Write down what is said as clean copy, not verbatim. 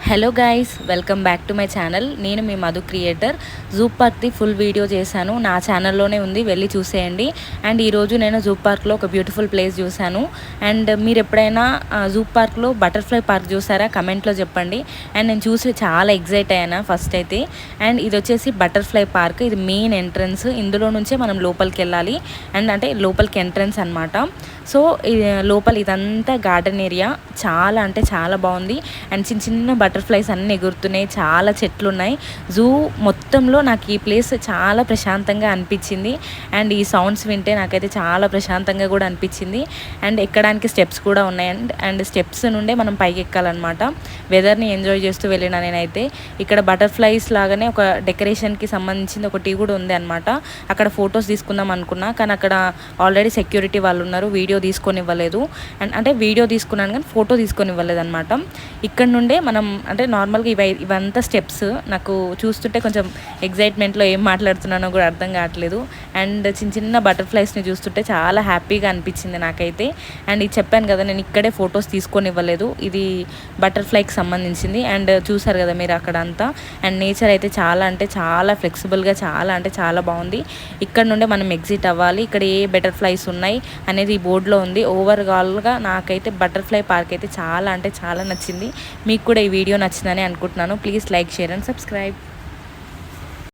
Hello guys, welcome back to my channel. నేను మీ Madhu creator. Zoo పార్క్ది ఫుల్ వీడియో చేశాను, నా ఛానల్లోనే ఉంది, వెళ్ళి చూసేయండి. అండ్ ఈరోజు నేను జూ పార్క్లో ఒక బ్యూటిఫుల్ ప్లేస్ చూశాను. అండ్ మీరు ఎప్పుడైనా జూ పార్క్లో బటర్ఫ్లై పార్క్ చూసారా? కమెంట్లో చెప్పండి. అండ్ నేను చూసి చాలా ఎగ్జైట్ అయ్యాను ఫస్ట్ అయితే. అండ్ ఇది వచ్చేసి బటర్ఫ్లై పార్క్, ఇది మెయిన్ ఎంట్రన్స్. ఇందులో నుంచే మనం లోపలికి వెళ్ళాలి. అండ్ అంటే లోపలికి ఎంట్రన్స్ అనమాట. సో లోపల ఇదంతా గార్డెన్ ఏరియా, చాలా అంటే చాలా బాగుంది. అండ్ చిన్న చిన్న బటర్ఫ్లైస్ అన్నీ ఎగురుతున్నాయి, చాలా చెట్లు ఉన్నాయి. జూ మొత్తంలో నాకు ఈ ప్లేస్ చాలా ప్రశాంతంగా అనిపించింది. అండ్ ఈ సౌండ్స్ వింటే నాకైతే చాలా ప్రశాంతంగా కూడా అనిపించింది. అండ్ ఎక్కడానికి స్టెప్స్ కూడా ఉన్నాయి. అండ్ స్టెప్స్ నుండే మనం పైకి ఎక్కాలన్నమాట. వెదర్ని ఎంజాయ్ చేస్తూ వెళ్ళిన నేనైతే. ఇక్కడ బటర్ఫ్లైస్ లాగానే ఒక డెకరేషన్కి సంబంధించింది ఒకటి కూడా ఉంది అనమాట. అక్కడ ఫొటోస్ తీసుకుందాం అనుకున్నా, కానీ అక్కడ ఆల్రెడీ సెక్యూరిటీ వాళ్ళు ఉన్నారు, వీడియో తీసుకొని ఇవ్వలేదు. అండ్ అంటే వీడియో తీసుకున్నాను కానీ ఫోటో తీసుకొని ఇవ్వలేదు అనమాట. ఇక్కడ నుండే మనం అంటే నార్మల్గా ఇవంతా స్టెప్స్. నాకు చూస్తుంటే కొంచెం ఎగ్జైట్మెంట్లో ఏం మాట్లాడుతున్నానో కూడా అర్థం కావట్లేదు. అండ్ చిన్న చిన్న బటర్ఫ్లైస్ని చూస్తుంటే చాలా హ్యాపీగా అనిపించింది నాకైతే. అండ్ ఇది చెప్పాను కదా, నేను ఇక్కడే ఫొటోస్ తీసుకొని ఇవ్వలేదు, ఇది బటర్ఫ్లైకి సంబంధించింది. అండ్ చూసారు కదా మీరు అక్కడ అంతా. అండ్ నేచర్ అయితే చాలా అంటే చాలా ఫ్లెక్సిబుల్గా, చాలా అంటే చాలా బాగుంది. ఇక్కడ నుండే మనం ఎగ్జిట్ అవ్వాలి. ఇక్కడ ఏ బటర్ఫ్లైస్ ఉన్నాయి అనేది ఈ బోర్డులో ఉంది. ఓవరాల్గా నాకైతే బటర్ఫ్లై పార్క్ అయితే చాలా అంటే చాలా నచ్చింది. మీకు కూడా ఈ వీడియో నచ్చిందని అనుకుంటున్నాను. Please like, share and subscribe.